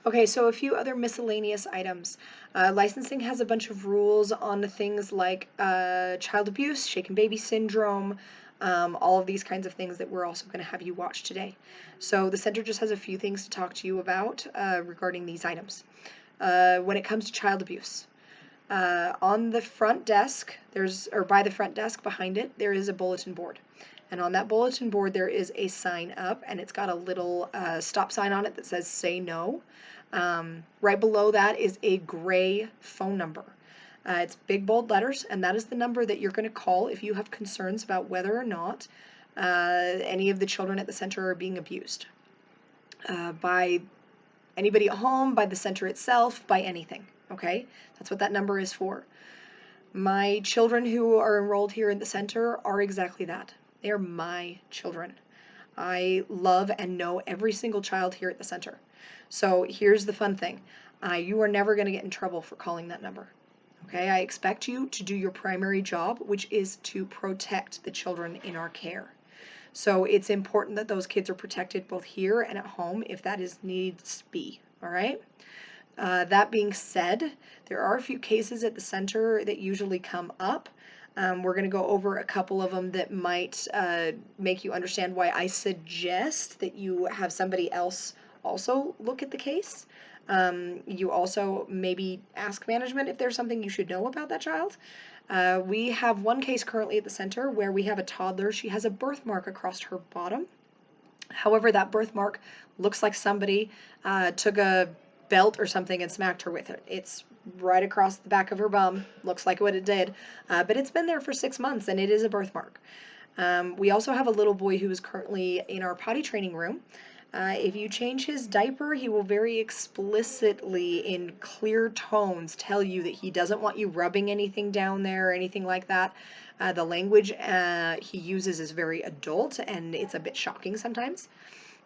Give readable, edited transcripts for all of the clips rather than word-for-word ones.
Okay, so a few other miscellaneous items. Licensing has a bunch of rules on things like child abuse, shaken baby syndrome, all of these kinds of things that we're also going to have you watch today. So the center just has a few things to talk to you about regarding these items. When it comes to child abuse, on the front desk, or by the front desk behind it, there is a bulletin board. And on that bulletin board, there is a sign up, and it's got a little stop sign on it that says "Say No." Right below that is a gray phone number. It's big bold letters, and that is the number that you're going to call if you have concerns about whether or not any of the children at the center are being abused by anybody at home, by the center itself, by anything. Okay? That's what that number is for. My children who are enrolled here in the center are exactly that. They are my children. I love and know every single child here at the center. So here's the fun thing. You are never going to get in trouble for calling that number. Okay, I expect you to do your primary job, which is to protect the children in our care. So it's important that those kids are protected both here and at home if that is needs be. All right. That being said, there are a few cases at the center that usually come up. We're going to go over a couple of them that might make you understand why I suggest that you have somebody else also look at the case. You also maybe ask management if there's something you should know about that child. We have one case currently at the center where we have a toddler. She has a birthmark across her bottom. However, that birthmark looks like somebody took a belt or something and smacked her with it. It's right across the back of her bum. Looks like what it did. But it's been there for 6 months and it is a birthmark. We also have a little boy who is currently in our potty training room. If you change his diaper, he will very explicitly, in clear tones, tell you that he doesn't want you rubbing anything down there or anything like that. The language he uses is very adult and it's a bit shocking sometimes.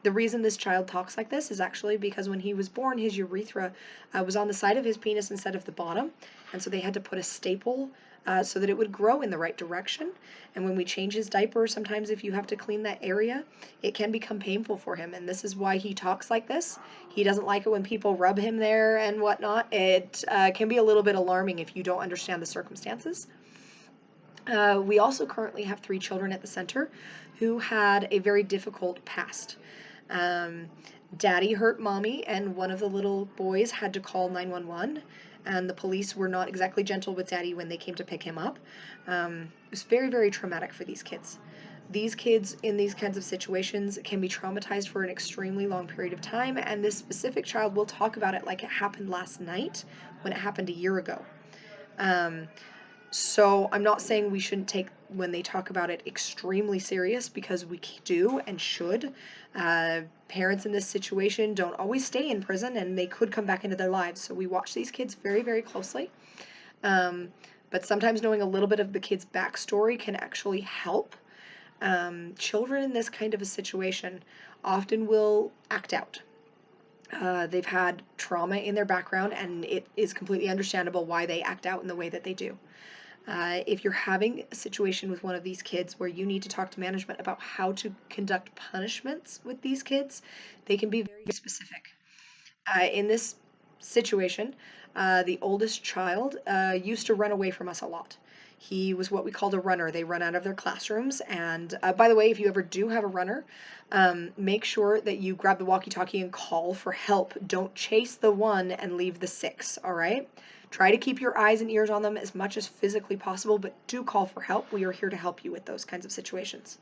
The reason this child talks like this is actually because when he was born, his urethra was on the side of his penis instead of the bottom, and so they had to put a staple so that it would grow in the right direction. And when we change his diaper, sometimes if you have to clean that area, it can become painful for him, and this is why he talks like this. He doesn't like it when people rub him there and whatnot. It can be a little bit alarming if you don't understand the circumstances. We also currently have 3 children at the center who had a very difficult past. Daddy hurt mommy, and one of the little boys had to call 911, and the police were not exactly gentle with daddy when they came to pick him up. It was very, very traumatic for these kids. These kids in these kinds of situations can be traumatized for an extremely long period of time, and this specific child will talk about it like it happened last night when it happened a year ago. So I'm not saying we shouldn't take when they talk about it extremely serious, because we do and should. Parents in this situation don't always stay in prison and they could come back into their lives. So we watch these kids very, very closely. But sometimes knowing a little bit of the kid's backstory can actually help. Children in this kind of a situation often will act out. They've had trauma in their background, and it is completely understandable why they act out in the way that they do. If you're having a situation with one of these kids where you need to talk to management about how to conduct punishments with these kids, they can be very specific. In this situation, the oldest child used to run away from us a lot. He was what we called a runner. They run out of their classrooms. And by the way, if you ever do have a runner, make sure that you grab the walkie-talkie and call for help. Don't chase the 1 and leave the 6, all right? Try to keep your eyes and ears on them as much as physically possible, but do call for help. We are here to help you with those kinds of situations.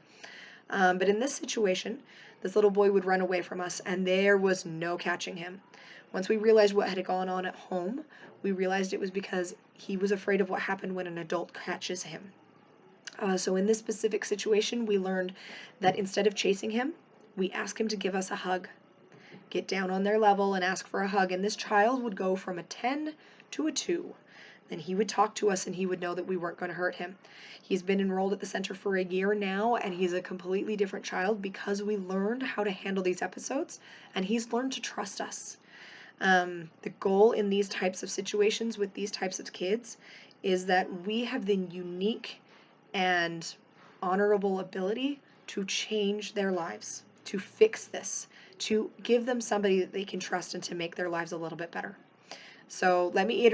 But in this situation, this little boy would run away from us, and there was no catching him. Once we realized what had gone on at home, we realized it was because he was afraid of what happened when an adult catches him. So in this specific situation, we learned that instead of chasing him, we asked him to give us a hug. Get down on their level and ask for a hug, and this child would go from a 10 to a 2. Then he would talk to us and he would know that we weren't going to hurt him. He's been enrolled at the center for a year now, and he's a completely different child because we learned how to handle these episodes, and he's learned to trust us. The goal in these types of situations with these types of kids is that we have the unique and honorable ability to change their lives, to fix this, to give them somebody that they can trust and to make their lives a little bit better. So let me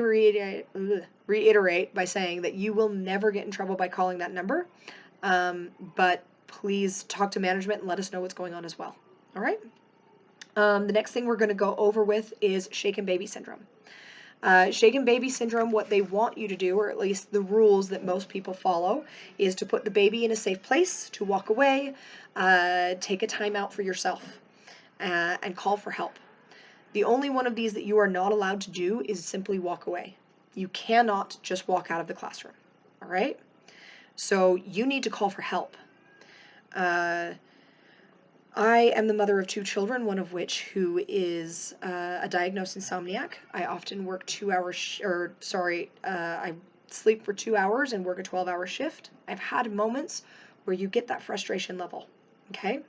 reiterate by saying that you will never get in trouble by calling that number, but please talk to management and let us know what's going on as well. All right? The next thing we're going to go over with is shaken baby syndrome. Shaken baby syndrome, what they want you to do, or at least the rules that most people follow, is to put the baby in a safe place, to walk away, take a time out for yourself, and call for help. The only one of these that you are not allowed to do is simply walk away. You cannot just walk out of the classroom. All right? So you need to call for help. I am the mother of 2 children, one of which who is a diagnosed insomniac. I often work 2 hours, I sleep for 2 hours and work a 12-hour shift. I've had moments where you get that frustration level, okay?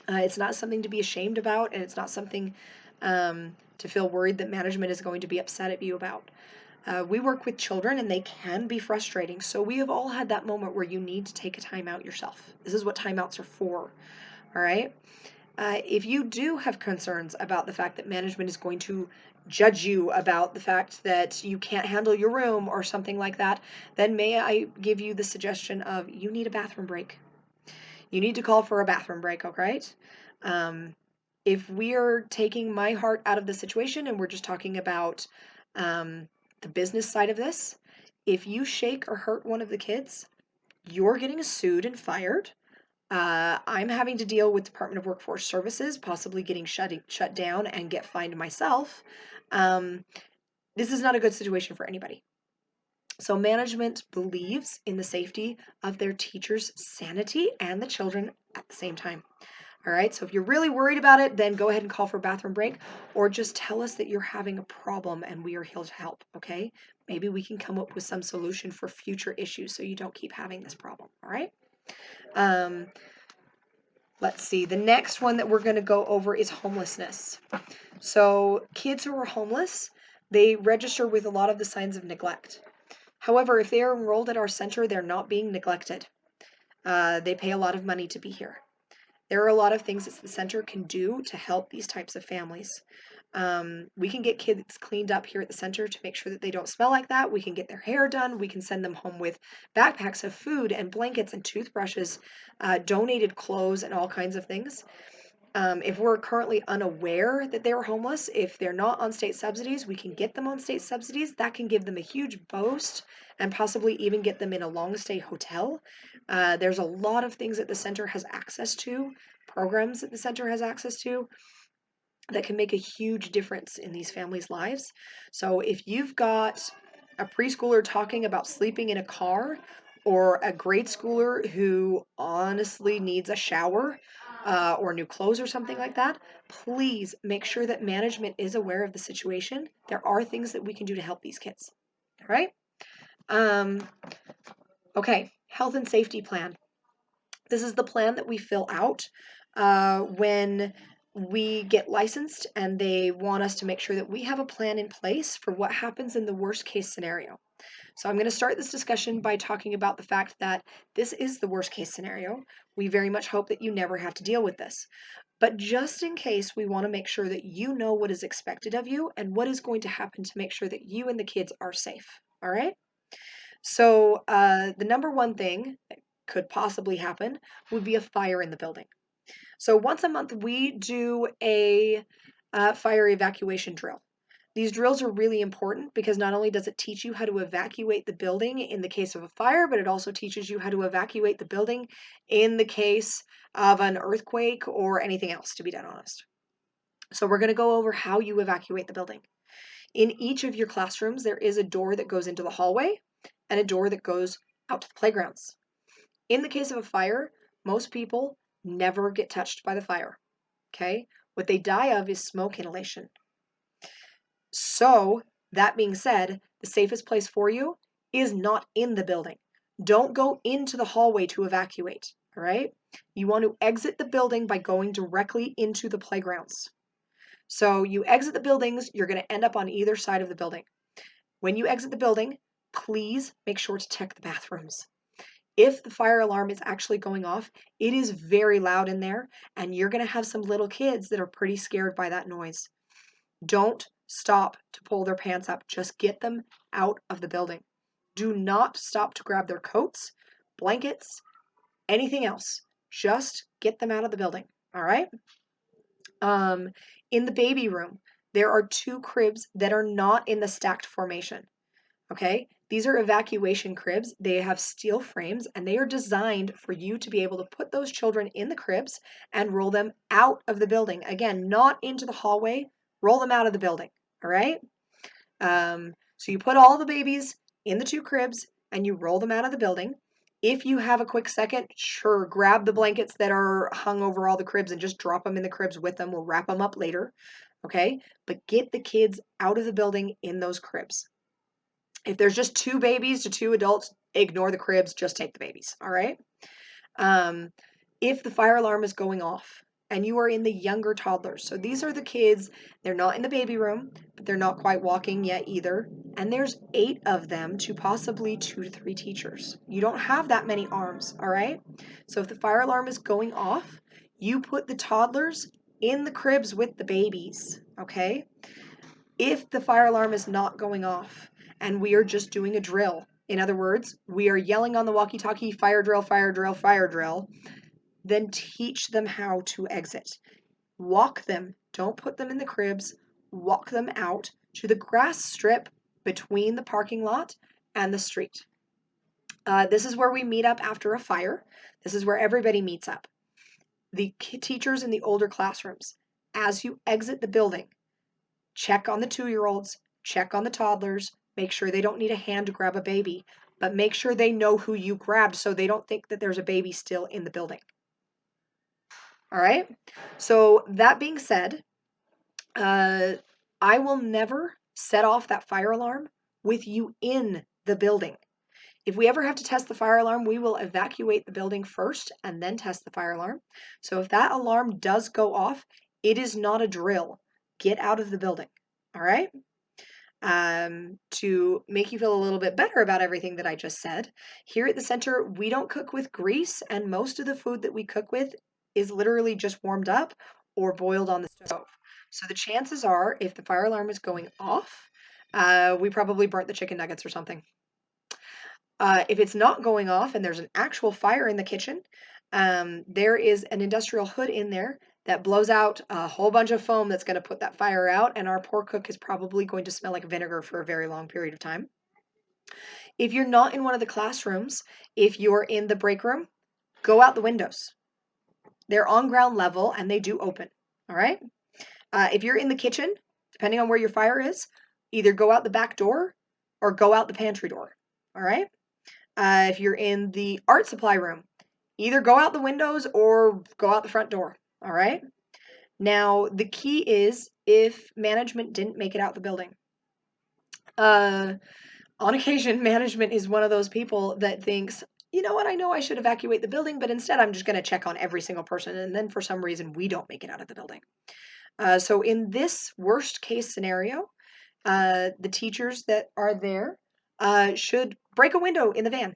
It's not something to be ashamed about, and it's not something to feel worried that management is going to be upset at you about. We work with children, and they can be frustrating, so we have all had that moment where you need to take a time out yourself. This is what timeouts are for. All right. If you do have concerns about the fact that management is going to judge you about the fact that you can't handle your room or something like that, then may I give you the suggestion of you need a bathroom break. You need to call for a bathroom break, okay? If we're taking my heart out of the situation and we're just talking about the business side of this, if you shake or hurt one of the kids, you're getting sued and fired. I'm having to deal with Department of Workforce Services, possibly getting shut down and get fined myself. This is not a good situation for anybody. So management believes in the safety of their teachers' sanity and the children at the same time. All right, so if you're really worried about it, then go ahead and call for a bathroom break, or just tell us that you're having a problem and we are here to help, okay? Maybe we can come up with some solution for future issues so you don't keep having this problem, all right? Let's see, the next one that we're going to go over is homelessness. So kids who are homeless, they register with a lot of the signs of neglect. However, if they are enrolled at our center, they're not being neglected. They pay a lot of money to be here. There are a lot of things that the center can do to help these types of families. We can get kids cleaned up here at the center to make sure that they don't smell like that. We can get their hair done. We can send them home with backpacks of food and blankets and toothbrushes, donated clothes, and all kinds of things. If we're currently unaware that they're homeless, if they're not on state subsidies, we can get them on state subsidies. That can give them a huge boost and possibly even get them in a long stay hotel. There's a lot of things that the center has access to, programs that the center has access to, that can make a huge difference in these families' lives. So if you've got a preschooler talking about sleeping in a car, or a grade schooler who honestly needs a shower or new clothes or something like that, please make sure that management is aware of the situation. There are things that we can do to help these kids. All right? Okay, health and safety plan. This is the plan that we fill out when we get licensed, and they want us to make sure that we have a plan in place for what happens in the worst case scenario. So I'm going to start this discussion by talking about the fact that this is the worst case scenario. We very much hope that you never have to deal with this. But just in case, we want to make sure that you know what is expected of you and what is going to happen to make sure that you and the kids are safe. All right? So the number one thing that could possibly happen would be a fire in the building. So once a month, we do a fire evacuation drill. These drills are really important because not only does it teach you how to evacuate the building in the case of a fire, but it also teaches you how to evacuate the building in the case of an earthquake or anything else, to be dead honest. So we're going to go over how you evacuate the building. In each of your classrooms, there is a door that goes into the hallway and a door that goes out to the playgrounds. In the case of a fire, most people never get touched by the fire, okay? What they die of is smoke inhalation. So, that being said, the safest place for you is not in the building. Don't go into the hallway to evacuate, all right? You want to exit the building by going directly into the playgrounds. So you exit the buildings, you're going to end up on either side of the building. When you exit the building, please make sure to check the bathrooms. if the fire alarm is actually going off, it is very loud in there, and you're going to have some little kids that are pretty scared by that noise. Don't stop to pull their pants up. Just get them out of the building. Do not stop to grab their coats, blankets, anything else. Just get them out of the building. All right? In the baby room, there are 2 cribs that are not in the stacked formation. Okay? These are evacuation cribs. They have steel frames and they are designed for you to be able to put those children in the cribs and roll them out of the building. Again, not into the hallway, roll them out of the building. All right? So you put all the babies in the 2 cribs and you roll them out of the building. If you have a quick second, sure, grab the blankets that are hung over all the cribs and just drop them in the cribs with them. We'll wrap them up later. Okay? But get the kids out of the building in those cribs. If there's just 2 babies to 2 adults, ignore the cribs, just take the babies. All right? If the fire alarm is going off and you are in the younger toddlers, so these are the kids, they're not in the baby room, but they're not quite walking yet either. And there's 8 of them to possibly 2 to 3 teachers. You don't have that many arms, all right? So if the fire alarm is going off, you put the toddlers in the cribs with the babies, okay? If the fire alarm is not going off and we are just doing a drill, in other words, we are yelling on the walkie-talkie, fire drill, fire drill, fire drill, then teach them how to exit. Walk them, don't put them in the cribs, walk them out to the grass strip between the parking lot and the street. This is where we meet up after a fire. This is where everybody meets up. The teachers in the older classrooms, as you exit the building, check on the 2-year-olds, check on the toddlers, make sure they don't need a hand to grab a baby, but make sure they know who you grabbed so they don't think that there's a baby still in the building. All right? So that being said, I will never set off that fire alarm with you in the building. If we ever have to test the fire alarm, we will evacuate the building first and then test the fire alarm. So if that alarm does go off, it is not a drill. Get out of the building. All right? To make you feel a little bit better about everything that I just said, here at the center, we don't cook with grease, and most of the food that we cook with is literally just warmed up or boiled on the stove. So the chances are, if the fire alarm is going off, we probably burnt the chicken nuggets or something. If it's not going off and there's an actual fire in the kitchen, there is an industrial hood in there that blows out a whole bunch of foam that's going to put that fire out, and our poor cook is probably going to smell like vinegar for a very long period of time. If you're not in one of the classrooms, if you're in the break room, go out the windows. They're on ground level and they do open. All right? If you're in the kitchen, depending on where your fire is, either go out the back door or go out the pantry door. All right? If you're in the art supply room, either go out the windows or go out the front door. All right? Now, the key is if management didn't make it out the building. On occasion, management is one of those people that thinks, you know what, I know I should evacuate the building, but instead I'm just going to check on every single person, and then for some reason we don't make it out of the building. So in this worst case scenario, the teachers that are there should break a window in the van.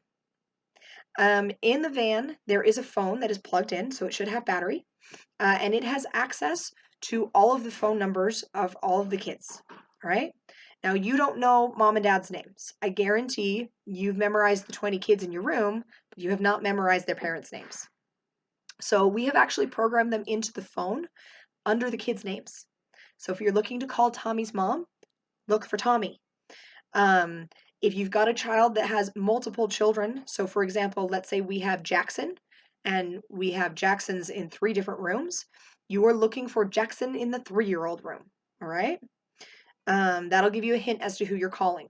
In the van, there is a phone that is plugged in, so it should have battery, and it has access to all of the phone numbers of all of the kids. All right? Now, you don't know mom and dad's names. I guarantee you've memorized the 20 kids in your room, but you have not memorized their parents' names. So we have actually programmed them into the phone under the kids' names. So if you're looking to call Tommy's mom, look for Tommy. If you've got a child that has multiple children, so for example, let's say we have Jackson and we have Jacksons in 3 different rooms, you are looking for Jackson in the 3-year-old room. All right? That'll give you a hint as to who you're calling.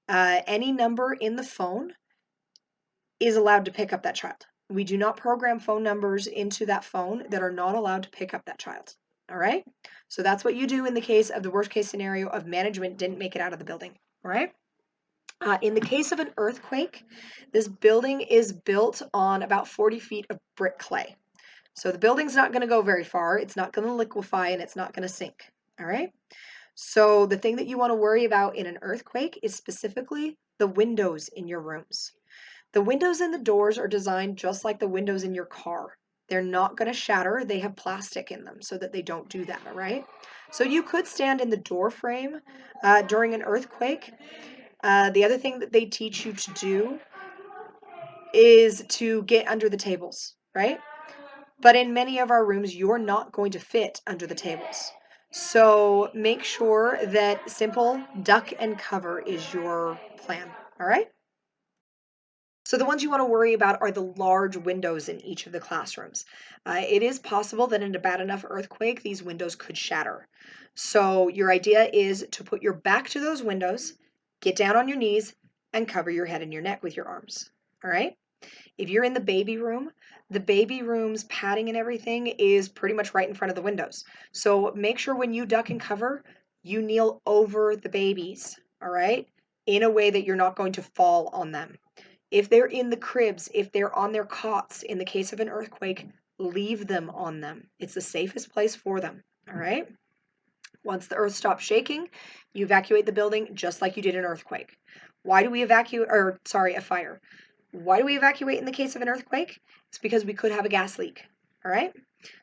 Any number in the phone is allowed to pick up that child. We do not program phone numbers into that phone that are not allowed to pick up that child. All right? So that's what you do in the case of the worst case scenario of management didn't make it out of the building. All right? In the case of an earthquake, this building is built on about 40 feet of brick clay. So the building's not going to go very far. It's not going to liquefy and it's not going to sink. All right? So the thing that you want to worry about in an earthquake is specifically the windows in your rooms. The windows in the doors are designed just like the windows in your car. They're not going to shatter. They have plastic in them so that they don't do that, all right? So you could stand in the door frame during an earthquake. The other thing that they teach you to do is to get under the tables, right? But in many of our rooms, you're not going to fit under the tables. So make sure that simple duck and cover is your plan, all right? So the ones you want to worry about are the large windows in each of the classrooms. It is possible that in a bad enough earthquake, these windows could shatter. So your idea is to put your back to those windows, get down on your knees, and cover your head and your neck with your arms. All right? If you're in the baby room's padding and everything is pretty much right in front of the windows. So make sure when you duck and cover, you kneel over the babies, all right? In a way that you're not going to fall on them. If they're in the cribs, if they're on their cots, in the case of an earthquake, leave them on them. It's the safest place for them, all right? Once the earth stops shaking, you evacuate the building just like you did an earthquake. Why do we evacuate, or sorry, a fire? Why do we evacuate in the case of an earthquake? It's because we could have a gas leak, all right?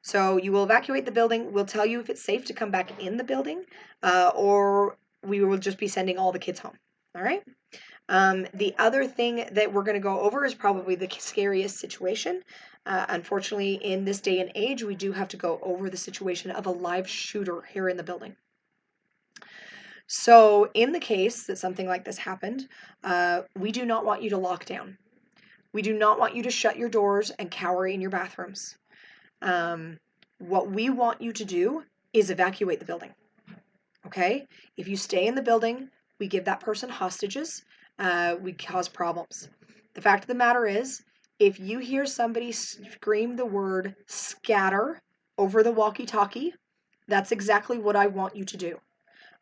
So you will evacuate the building. We'll tell you if it's safe to come back in the building, or we will just be sending all the kids home, all right? The other thing that we're going to go over is probably the scariest situation. Unfortunately, in this day and age, we do have to go over the situation of a live shooter here in the building. So in the case that something like this happened, we do not want you to lock down. We do not want you to shut your doors and cower in your bathrooms. What we want you to do is evacuate the building. Okay? If you stay in the building, we give that person hostages. We cause problems. The fact of the matter is, if you hear somebody scream the word scatter over the walkie-talkie, that's exactly what I want you to do.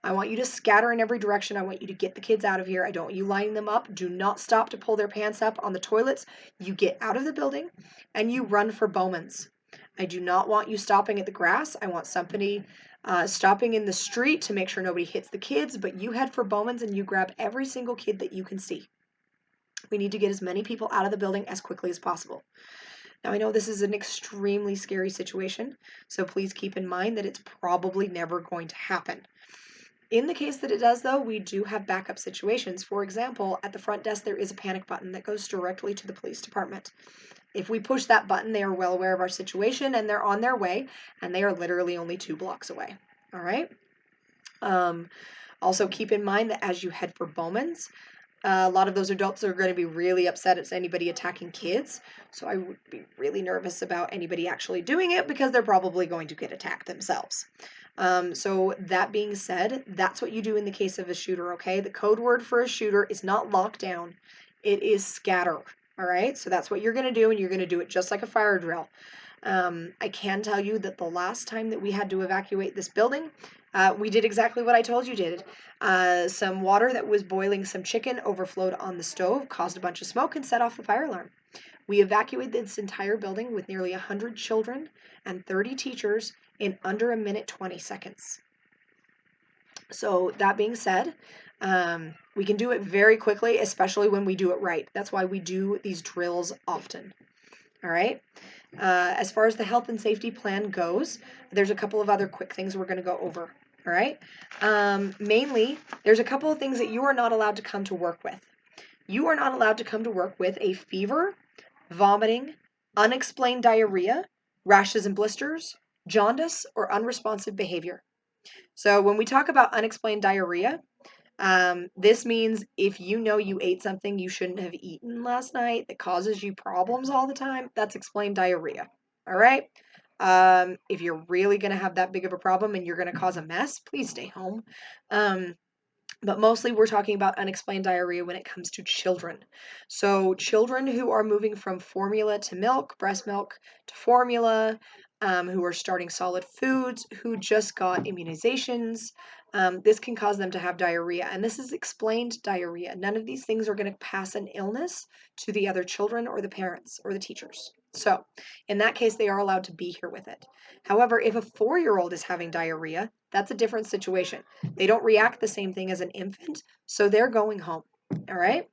I want you to scatter in every direction. I want you to get the kids out of here. I don't want you lining them up. Do not stop to pull their pants up on the toilets. You get out of the building and you run for Bowman's. I do not want you stopping at the grass. I want somebody stopping in the street to make sure nobody hits the kids, but you head for Bowman's and you grab every single kid that you can see. We need to get as many people out of the building as quickly as possible. Now, I know this is an extremely scary situation, so please keep in mind that it's probably never going to happen. In the case that it does, though, we do have backup situations. For example, at the front desk, there is a panic button that goes directly to the police department. If we push that button, they are well aware of our situation and they're on their way, and they are literally only 2 blocks away. All right? Also, keep in mind that as you head for Bowman's, a lot of those adults are going to be really upset at anybody attacking kids. So I would be really nervous about anybody actually doing it because they're probably going to get attacked themselves. So that being said, that's what you do in the case of a shooter, okay? The code word for a shooter is not lockdown. It is scatter, all right? So that's what you're going to do, and you're going to do it just like a fire drill. I can tell you that the last time that we had to evacuate this building, we did exactly what I told you did. Some water that was boiling some chicken overflowed on the stove, caused a bunch of smoke, and set off the fire alarm. We evacuated this entire building with nearly 100 children and 30 teachers in under 1:20 seconds. So that being said, we can do it very quickly, especially when we do it right. That's why we do these drills often. All right. As far as the health and safety plan goes, there's a couple of other quick things we're going to go over. All right. Mainly, there's a couple of things that you are not allowed to come to work with. You are not allowed to come to work with a fever, vomiting, unexplained diarrhea, rashes and blisters, jaundice, or unresponsive behavior. So when we talk about unexplained diarrhea, this means if you know you ate something you shouldn't have eaten last night that causes you problems all the time, that's explained diarrhea. All right? If you're really going to have that big of a problem and you're going to cause a mess, please stay home. But mostly we're talking about unexplained diarrhea when it comes to children. So children who are moving from formula to milk, breast milk to formula, who are starting solid foods, who just got immunizations, this can cause them to have diarrhea. And this is explained diarrhea. None of these things are going to pass an illness to the other children or the parents or the teachers. So in that case, they are allowed to be here with it. However, if a 4-year-old is having diarrhea, that's a different situation. They don't react the same thing as an infant, so they're going home. All right?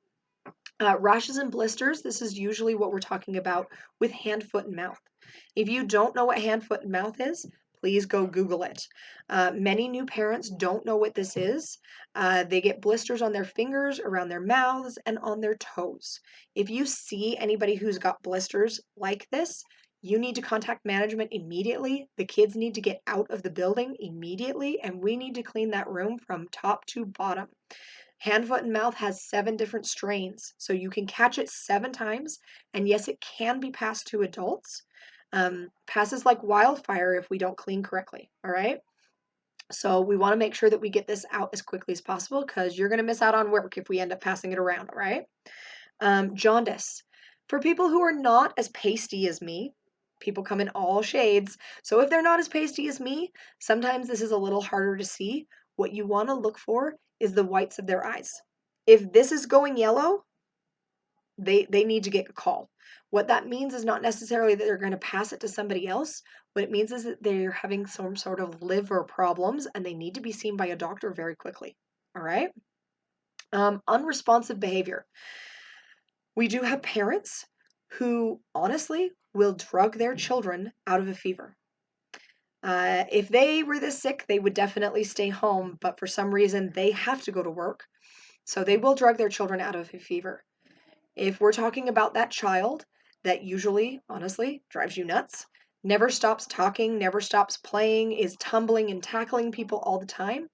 Rashes and blisters, this is usually what we're talking about with hand, foot, and mouth. If you don't know what hand, foot, and mouth is, please go Google it. Many new parents don't know what this is. They get blisters on their fingers, around their mouths, and on their toes. If you see anybody who's got blisters like this, you need to contact management immediately. The kids need to get out of the building immediately, and we need to clean that room from top to bottom. Hand, foot, and mouth has 7 different strains, so you can catch it 7 times, and yes, it can be passed to adults. Passes like wildfire if we don't clean correctly, all right? So we want to make sure that we get this out as quickly as possible because you're going to miss out on work if we end up passing it around, all right? Jaundice. For people who are not as pasty as me, people come in all shades. So if they're not as pasty as me, sometimes this is a little harder to see. What you want to look for is the whites of their eyes. If this is going yellow, they need to get a call. What that means is not necessarily that they're going to pass it to somebody else. What it means is that they're having some sort of liver problems and they need to be seen by a doctor very quickly. All right? Unresponsive behavior. We do have parents who honestly will drug their children out of a fever. If they were this sick, they would definitely stay home, but for some reason they have to go to work. So they will drug their children out of a fever. If we're talking about that child that usually, honestly, drives you nuts, never stops talking, never stops playing, is tumbling and tackling people all the time,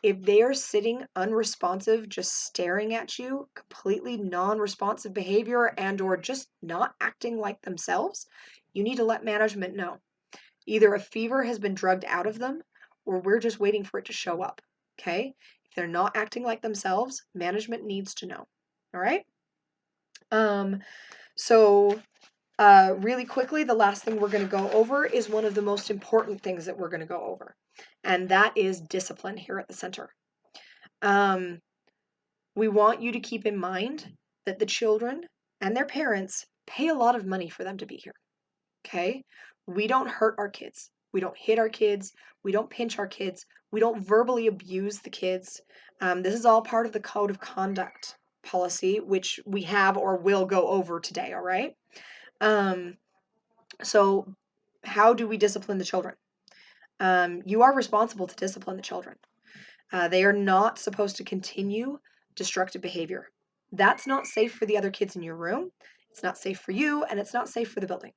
if they are sitting unresponsive, just staring at you, completely non-responsive behavior and or just not acting like themselves, you need to let management know. Either a fever has been drugged out of them or we're just waiting for it to show up. Okay? If they're not acting like themselves, management needs to know. All right? Um, so really quickly, the last thing we're going to go over is one of the most important things that we're going to go over, and that is discipline here at the center. We want you to keep in mind that the children and their parents pay a lot of money for them to be here. Okay? We don't hurt our kids. We don't hit our kids. We don't pinch our kids. We don't verbally abuse the kids. This is all part of the code of conduct policy, which we have or will go over today, all right? So, how do we discipline the children? You are responsible to discipline the children. They are not supposed to continue destructive behavior. That's not safe for the other kids in your room. It's not safe for you, and it's not safe for the building.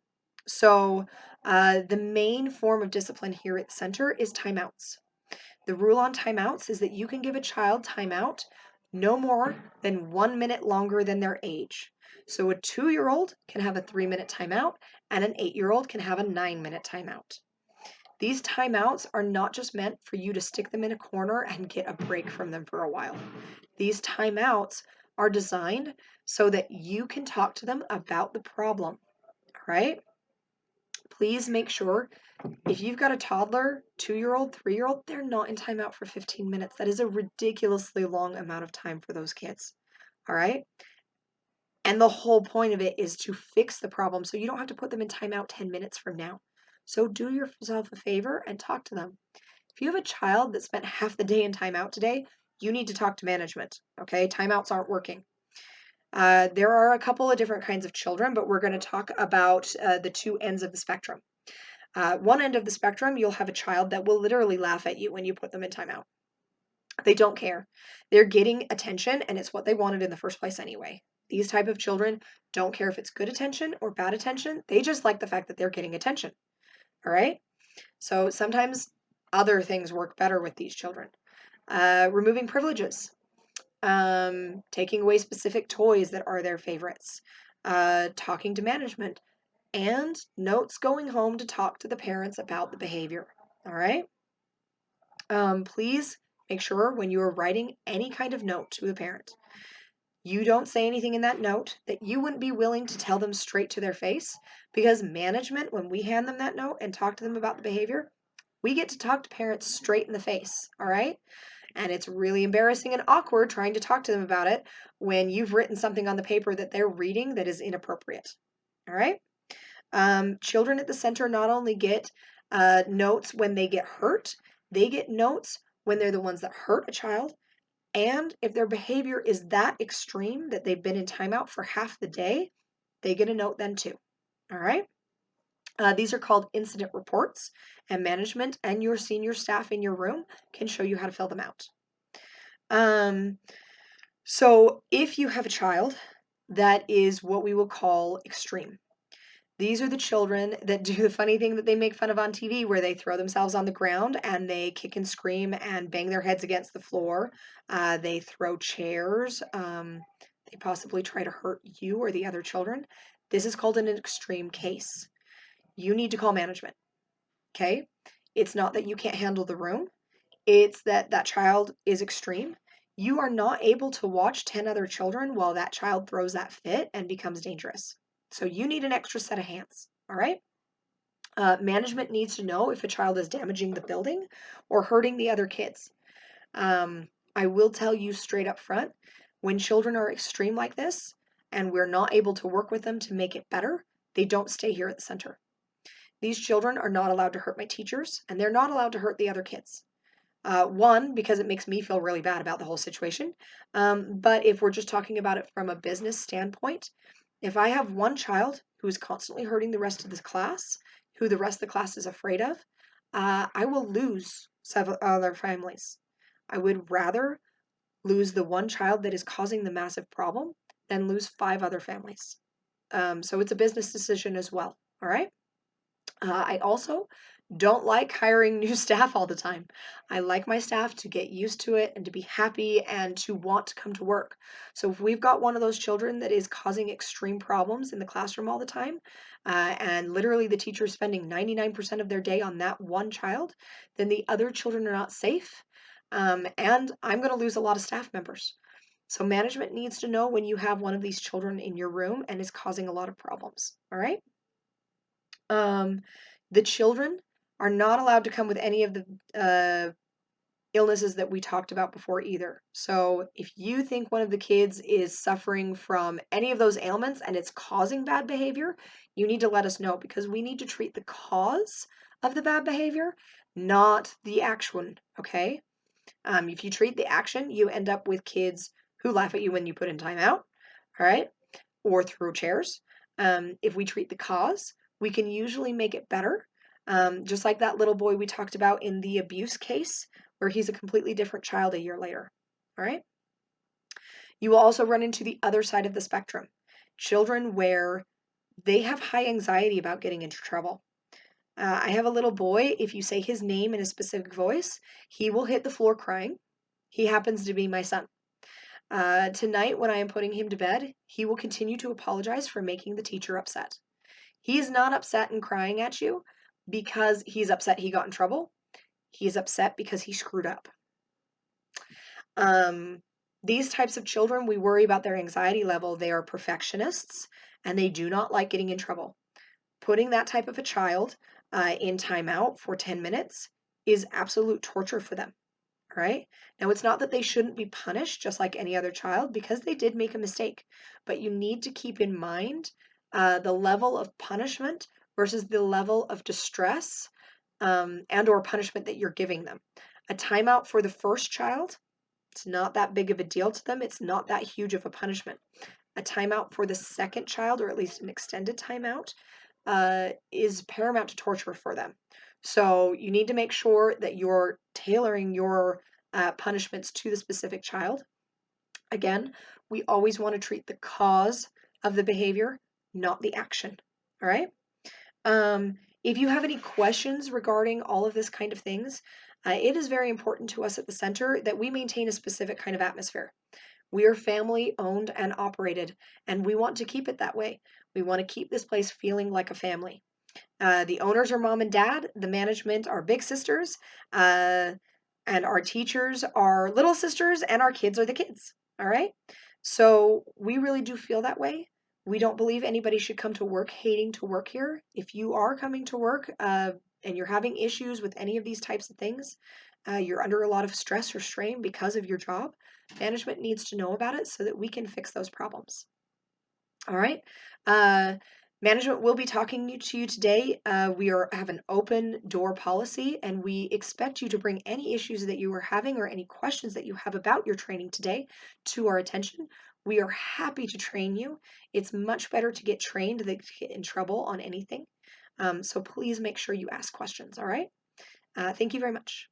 So, the main form of discipline here at the center is timeouts. The rule on timeouts is that you can give a child timeout no more than 1 minute longer than their age. So, a 2-year-old can have a 3-minute timeout, and an 8-year-old can have a 9-minute timeout. These timeouts are not just meant for you to stick them in a corner and get a break from them for a while. These timeouts are designed so that you can talk to them about the problem, right? Please make sure if you've got a toddler, 2-year-old, 3-year-old, they're not in timeout for 15 minutes. That is a ridiculously long amount of time for those kids, all right? And the whole point of it is to fix the problem so you don't have to put them in timeout 10 minutes from now. So do yourself a favor and talk to them. If you have a child that spent half the day in timeout today, you need to talk to management, okay? Timeouts aren't working. There are a couple of different kinds of children, but we're going to talk about the 2 ends of the spectrum. One end of the spectrum, you'll have a child that will literally laugh at you when you put them in timeout. They don't care. They're getting attention, and it's what they wanted in the first place anyway. These type of children don't care if it's good attention or bad attention. They just like the fact that they're getting attention. All right? So sometimes other things work better with these children. Removing privileges. Taking away specific toys that are their favorites. Talking to management. And notes going home to talk to the parents about the behavior. All right? Please make sure when you are writing any kind of note to a parent, you don't say anything in that note that you wouldn't be willing to tell them straight to their face, because management, when we hand them that note and talk to them about the behavior, we get to talk to parents straight in the face, all right? And it's really embarrassing and awkward trying to talk to them about it when you've written something on the paper that they're reading that is inappropriate, all right? Children at the center not only get notes when they get hurt, they get notes when they're the ones that hurt a child, And if their behavior is that extreme that they've been in timeout for half the day, they get a note then too. All right. These are called incident reports, and management and your senior staff in your room can show you how to fill them out. Um, so if you have a child that is what we will call extreme, these are the children that do the funny thing that they make fun of on TV, where they throw themselves on the ground and they kick and scream and bang their heads against the floor. They throw chairs. They possibly try to hurt you or the other children. This is called an extreme case. You need to call management. Okay? It's not that you can't handle the room. It's that that child is extreme. You are not able to watch 10 other children while that child throws that fit and becomes dangerous. So you need an extra set of hands. All right? Management needs to know if a child is damaging the building or hurting the other kids. I will tell you straight up front, when children are extreme like this and we're not able to work with them to make it better, they don't stay here at the center. These children are not allowed to hurt my teachers, and they're not allowed to hurt the other kids. One, because it makes me feel really bad about the whole situation. But if we're just talking about it from a business standpoint, if I have one child who's constantly hurting the rest of the class, who the rest of the class is afraid of, I will lose several other families. I would rather lose the one child that is causing the massive problem than lose 5 other families. So it's a business decision as well. All right. I also don't like hiring new staff all the time. I like my staff to get used to it and to be happy and to want to come to work. So if we've got one of those children that is causing extreme problems in the classroom all the time, and literally the teacher is spending 99% of their day on that one child, then the other children are not safe. And I'm going to lose a lot of staff members. So management needs to know when you have one of these children in your room and is causing a lot of problems. All right. Um, the children are not allowed to come with any of the illnesses that we talked about before either. So if you think one of the kids is suffering from any of those ailments and it's causing bad behavior, you need to let us know, because we need to treat the cause of the bad behavior, not the action. Okay? If you treat the action, you end up with kids who laugh at you when you put in timeout. All right? Or throw chairs. If we treat the cause, we can usually make it better. Just like that little boy we talked about in the abuse case, where he's a completely different child a year later. All right. You will also run into the other side of the spectrum, children where they have high anxiety about getting into trouble. I have a little boy, if you say his name in a specific voice, he will hit the floor crying. He happens to be my son. Tonight, when I am putting him to bed, he will continue to apologize for making the teacher upset. He is not upset and crying at you because he's upset he got in trouble. He is upset because he screwed up. Um, these types of children, we worry about their anxiety level. They are perfectionists and they do not like getting in trouble. Putting that type of a child in timeout for 10 minutes is absolute torture for them. Right? Now, it's not that they shouldn't be punished just like any other child, because they did make a mistake, but you need to keep in mind the level of punishment versus the level of distress and or punishment that you're giving them. A timeout for the first child, it's not that big of a deal to them. It's not that huge of a punishment. A timeout for the second child, or at least an extended timeout, is paramount to torture for them. So you need to make sure that you're tailoring your punishments to the specific child. Again, we always want to treat the cause of the behavior, not the action. All right. If you have any questions regarding all of this kind of things, it is very important to us at the center that we maintain a specific kind of atmosphere. We are family owned and operated, and we want to keep it that way. We want to keep this place feeling like a family. The owners are mom and dad, the management are big sisters, and our teachers are little sisters, and our kids are the kids. All right? So we really do feel that way. We don't believe anybody should come to work hating to work here. If you are coming to work and you're having issues with any of these types of things, you're under a lot of stress or strain because of your job, management needs to know about it so that we can fix those problems. All right? Uh, Management will be talking to you today. Have an open door policy, and we expect you to bring any issues that you are having or any questions that you have about your training today to our attention. We are happy to train you. It's much better to get trained than to get in trouble on anything. So please make sure you ask questions, all right? Thank you very much.